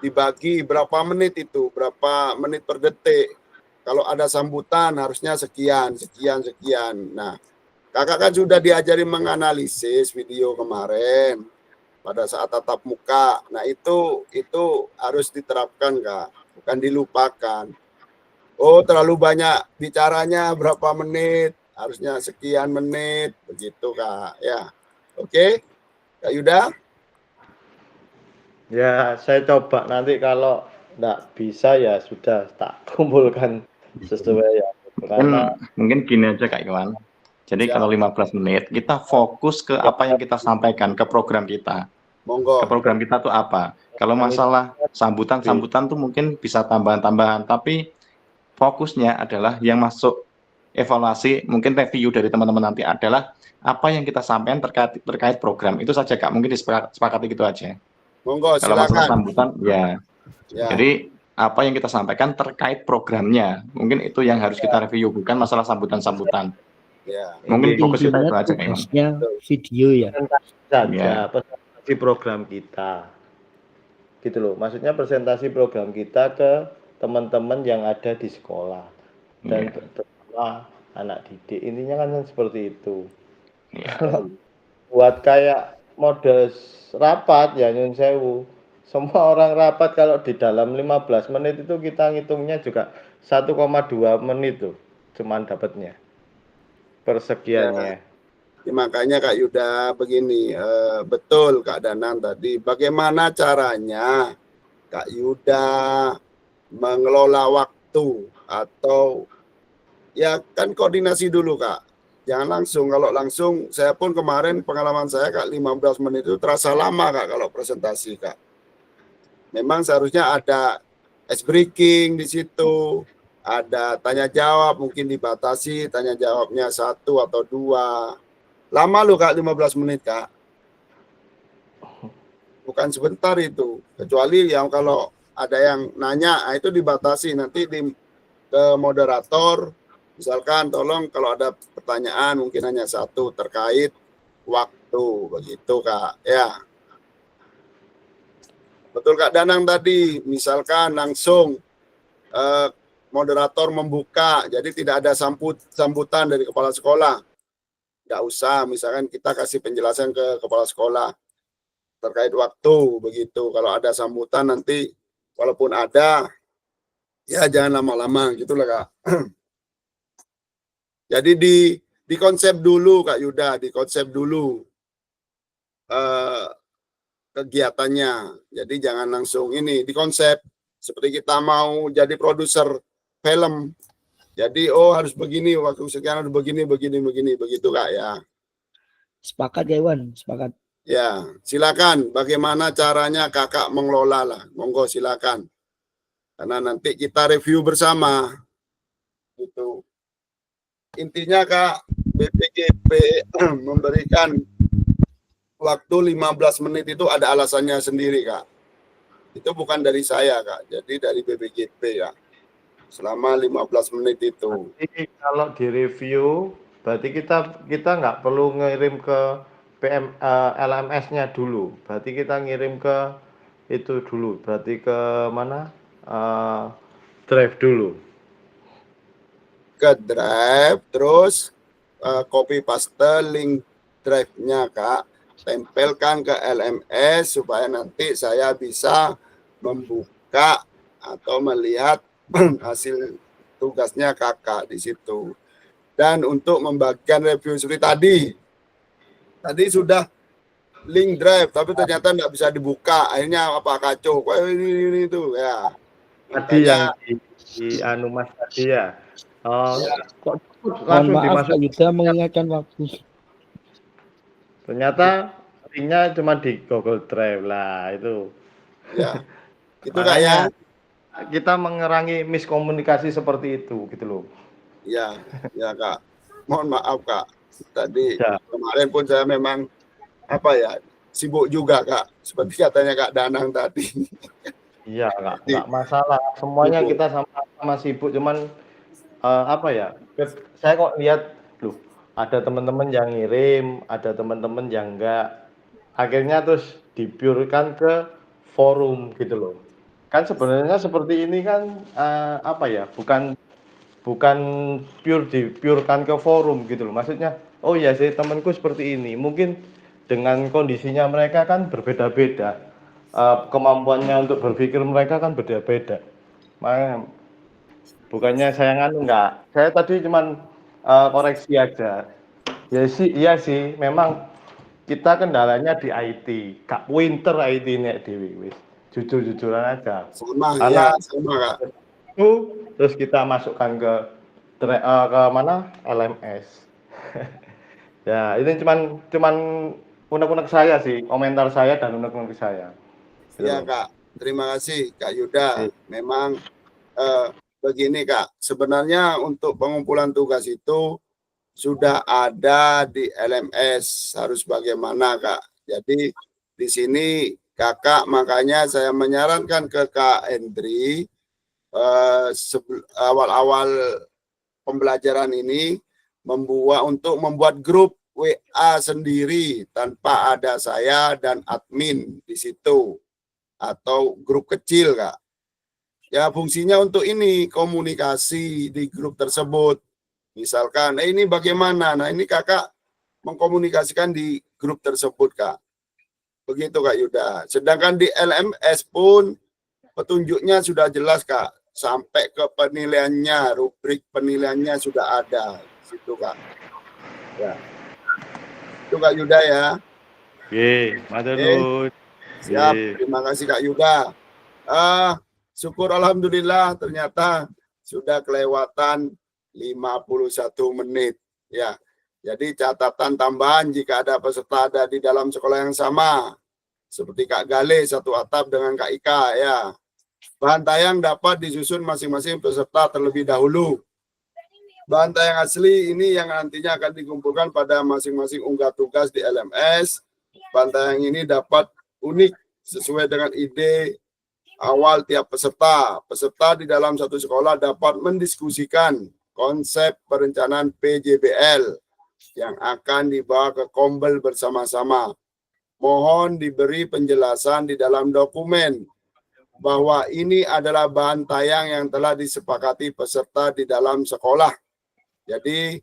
S1: dibagi berapa menit itu, berapa menit per detik. Kalau ada sambutan harusnya sekian. Nah, kakak kan sudah diajari menganalisis video kemarin pada saat tatap muka. Nah, itu harus diterapkan Kak, bukan dilupakan. Oh, terlalu banyak bicaranya berapa menit, harusnya sekian menit, begitu Kak. Ya, oke, Kak Yuda.
S4: ya saya coba nanti kalau nggak bisa ya sudah tak kumpulkan sesuai ya. Karena
S5: Mungkin gini aja Kak Iwan. Jadi
S1: Siap.
S5: kalau 15 menit kita fokus ke apa yang kita sampaikan, ke program kita.
S1: Monggo.
S5: Ke program kita tuh apa? Kalau masalah sambutan-sambutan tuh mungkin bisa tambahan-tambahan, tapi fokusnya adalah yang masuk evaluasi, mungkin review dari teman-teman nanti adalah apa yang kita sampaikan terkait program. Itu saja Kak, mungkin disepakati gitu aja.
S1: Monggo,
S5: Kalau masalah
S1: silakan.
S5: sambutan, ya.
S1: Ya.
S5: Jadi apa yang kita sampaikan terkait programnya, mungkin itu yang harus kita review, bukan masalah sambutan-sambutan.
S1: Ya.
S5: Mungkin fokus kita itu
S10: Intinya
S5: aja Kak Iwan.
S10: tugasnya video ya.
S4: saja
S5: Ya.
S4: presentasi program kita. Gitu loh. Maksudnya presentasi program kita ke teman-teman yang ada di sekolah dan
S5: Ya.
S4: terutama anak didik. Intinya kan seperti itu.
S5: Ya.
S4: Kalau buat kayak model rapat ya nyun sewu. Semua orang rapat kalau di dalam 15 menit itu kita ngitungnya juga 1,2 menit tuh cuman dapatnya persekiannya.
S1: Ya, makanya Kak Yuda begini, betul Kak Danang tadi, bagaimana caranya Kak Yuda mengelola waktu atau ya kan koordinasi dulu Kak. Jangan langsung, kalau langsung saya pun kemarin pengalaman saya Kak 15 menit itu terasa lama Kak kalau presentasi Kak. Memang seharusnya ada ice breaking di situ, ada tanya jawab, mungkin dibatasi tanya jawabnya 1 atau 2. Lama loh Kak 15 menit Kak. Bukan sebentar itu. Kecuali yang kalau ada yang nanya, itu dibatasi nanti ke moderator. Misalkan tolong kalau ada pertanyaan mungkin hanya 1 terkait waktu. Begitu Kak. Ya. Betul Kak Danang tadi. Misalkan langsung moderator membuka. Jadi tidak ada sambutan dari kepala sekolah. Nggak usah, misalkan kita kasih penjelasan ke kepala sekolah terkait waktu, begitu. Kalau ada sambutan nanti, walaupun ada, ya jangan lama-lama, gitulah Kak. Jadi di konsep dulu Kak Yuda, di konsep dulu kegiatannya. Jadi jangan langsung ini, di konsep seperti kita mau jadi produser film. Jadi harus begini, waktu sekian harus begini, begitu Kak ya.
S10: Sepakat ya Iwan, sepakat.
S1: Ya, silakan. Bagaimana caranya kakak mengelola lah. Monggo silakan. Karena nanti kita review bersama. Gitu. Intinya Kak, BPGP memberikan waktu 15 menit itu ada alasannya sendiri Kak. Itu bukan dari saya Kak, jadi dari BPGP ya. Selama 15 menit itu.
S4: Jadi kalau di review, berarti kita nggak perlu ngirim ke LMS-nya dulu. Berarti kita ngirim ke itu dulu. Berarti ke mana? Drive dulu.
S1: Ke drive, terus copy paste link drive-nya Kak. Tempelkan ke LMS supaya nanti saya bisa membuka atau melihat hasil tugasnya kakak di situ. dan untuk membagikan review seperti tadi. Tadi sudah link drive, tapi ternyata nggak bisa dibuka. Akhirnya apa kacau? Wah, ini itu ya.
S4: Tadi
S1: Makanya,
S4: yang di anu Mas tadi ya. Kok
S10: Mohon
S4: langsung
S10: maaf
S4: dimasuk?
S10: Kak Yuda mengingatkan waktu.
S4: Ternyata linknya cuma di Google Drive lah itu.
S1: ya, itu Kak ya.
S4: Makanya kita mengurangi miskomunikasi seperti itu gitu loh.
S1: Ya, ya Kak. Mohon maaf Kak. Tadi
S4: Ya.
S1: kemarin pun saya memang apa ya, sibuk juga Kak. Seperti katanya Kak Danang tadi.
S4: Iya, nggak masalah. Semuanya
S1: Sibuk.
S4: kita sama-sama sibuk. Cuman apa ya? Saya kok lihat, loh, ada teman-teman yang ngirim, ada teman-teman yang enggak. Akhirnya terus dipiurkan ke forum gitu loh. Kan sebenarnya seperti ini kan apa ya? Bukan dipiurkan ke forum gitu loh. Maksudnya, oh ya sih temanku seperti ini. Mungkin dengan kondisinya mereka kan berbeda-beda. Kemampuannya untuk berpikir mereka kan beda-beda. Makanya bukannya saya nganu enggak. Saya tadi cuman koreksi aja. Ya sih, iya sih. Memang kita kendalanya di IT. Kak Winter IT ini Dewi wis. Jujur-jujuran aja.
S1: Sama
S4: Karena
S1: ya, sama Kak.
S4: itu terus kita masukkan ke mana LMS. Ya ini cuman unek-unek saya sih, komentar saya dan unek-unek saya.
S1: Ya Kak, terima kasih Kak Yuda. Memang begini Kak, sebenarnya untuk pengumpulan tugas itu sudah ada di LMS, harus bagaimana Kak. Jadi di sini Kakak, makanya saya menyarankan ke Kak Hendri awal-awal pembelajaran ini membuat grup WA sendiri tanpa ada saya dan admin di situ, atau grup kecil Kak. Ya fungsinya untuk ini, komunikasi di grup tersebut. Misalkan, ini bagaimana? Nah ini kakak mengkomunikasikan di grup tersebut Kak. Begitu Kak Yuda. Sedangkan di LMS pun petunjuknya sudah jelas Kak. Sampai ke penilaiannya, rubrik penilaiannya sudah ada. Situ Kak. Ya. Itu Kak Yuda ya.
S4: Oke, matur nuwun.
S1: Siap, terima kasih Kak Yuda. Syukur alhamdulillah ternyata sudah kelewatan 51 menit ya. Jadi catatan tambahan jika ada peserta ada di dalam sekolah yang sama seperti Kak Gale satu atap dengan Kak Ika ya. Bahan tayang dapat disusun masing-masing peserta terlebih dahulu. Bahan tayang asli ini yang nantinya akan dikumpulkan pada masing-masing unggah tugas di LMS. Bahan tayang ini dapat unik sesuai dengan ide awal tiap peserta. Peserta di dalam satu sekolah dapat mendiskusikan konsep perencanaan PJBL yang akan dibawa ke Kombel bersama-sama. Mohon diberi penjelasan di dalam dokumen bahwa ini adalah bahan tayang yang telah disepakati peserta di dalam sekolah. Jadi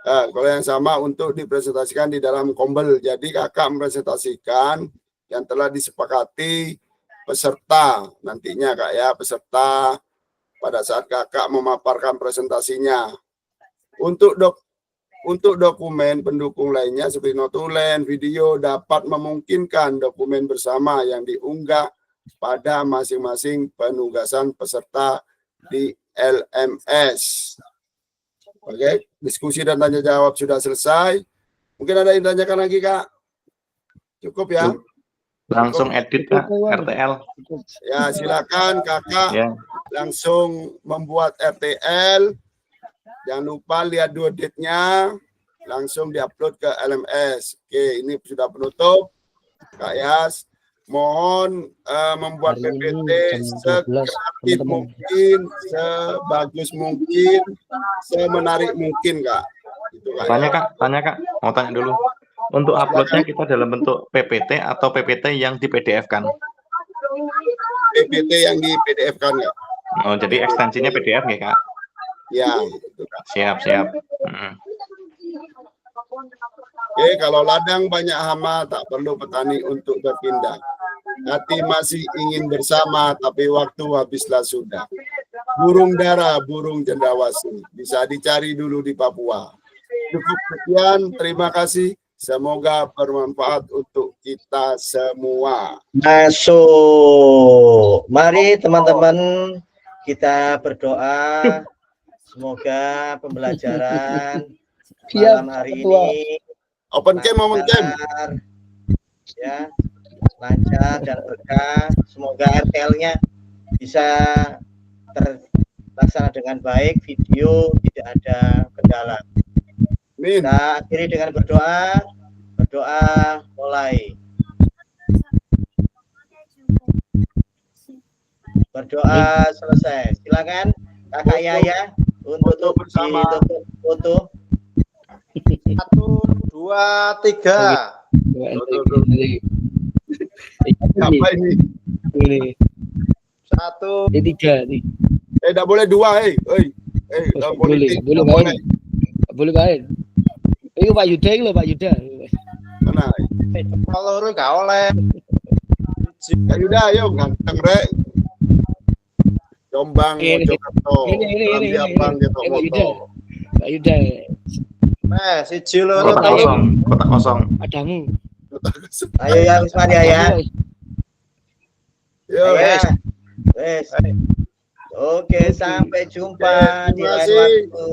S1: kalau yang sama untuk dipresentasikan di dalam Kombel. Jadi kakak mempresentasikan yang telah disepakati peserta nantinya Kak ya, peserta pada saat kakak memaparkan presentasinya. Untuk dokumen pendukung lainnya seperti notulen, video dapat memungkinkan dokumen bersama yang diunggah pada masing-masing penugasan peserta di LMS. Oke, diskusi dan tanya jawab sudah selesai. Mungkin ada yang ditanyakan lagi Kak? Cukup ya?
S5: Langsung edit Kak, RTL.
S1: Ya silakan kakak
S5: Ya.
S1: langsung membuat RTL. Jangan lupa lihat due date-nya, langsung diupload ke LMS. Oke, ini sudah penutup. Kak Yas, mohon membuat
S10: Hari ini
S1: PPT
S10: jam 12,
S1: sekreatif
S10: teman-teman.
S1: mungkin, sebagus mungkin, semenarik mungkin Kak. Gitu, Kak.
S5: Tanya Kak, mau tanya dulu. Untuk uploadnya kita dalam bentuk PPT atau PPT yang di PDF kan?
S1: PPT yang di PDF kan Kak?
S5: Oh, jadi ekstensinya PDF ya Kak?
S1: Ya, gitu, Kak.
S5: Siap.
S1: Oke, kalau ladang banyak hama, tak perlu petani untuk berpindah. Hati masih ingin bersama, tapi waktu habislah sudah. burung dara, burung cendrawasih. Bisa dicari dulu di Papua. Cukup sekian, terima kasih. Semoga bermanfaat untuk kita semua.
S2: Masuk. Mari teman-teman kita berdoa. Semoga pembelajaran malam hari ini
S1: Open cam, open cam.
S2: lancar, ya, lancar dan berkah. Semoga RTL-nya bisa terlaksana dengan baik, video tidak ada kendala. Kita akhiri dengan berdoa. Berdoa mulai. Berdoa selesai. Silakan Kakak Yaya untuk
S1: bersama
S2: foto.
S4: 1, 2, 3.
S1: Apa ini?
S10: Ini
S4: 1.
S10: ini 3 nih.
S1: Tidak boleh 2,
S10: Boleh,
S1: politik,
S10: boleh
S1: nggak
S10: main. Boleh main. Ini Pak Yuda ini loh, Pak Yuda.
S1: Mana?
S4: Kalau lu gak oleh.
S1: Ya udah, ayo ganteng rek. Jombang,
S10: Ini.
S1: Mojokerto,
S10: Ini.
S1: Abang, Getok
S10: Pak Yuda.
S1: Moto.
S10: Pak Yuda.
S4: Siji loro
S5: Kotak
S4: telu.
S5: kosong, kotak kosong.
S10: Padamu.
S2: Ayo ya Mas Maria ya.
S1: Yo,
S2: Ya. Wes. Oke, sampai jumpa di
S1: terima
S2: lain
S1: kasih.
S2: waktu.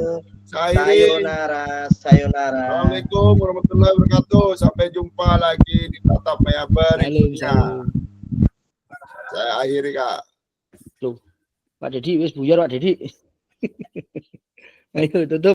S1: Saya
S2: Sayonara, sayonara.
S1: Assalamualaikum warahmatullahi wabarakatuh. Sampai jumpa lagi di Tatap Maya berikutnya. Saya akhiri, Kak.
S10: Pak Dedi wis buyar Pak Dedi. Ayo tutup.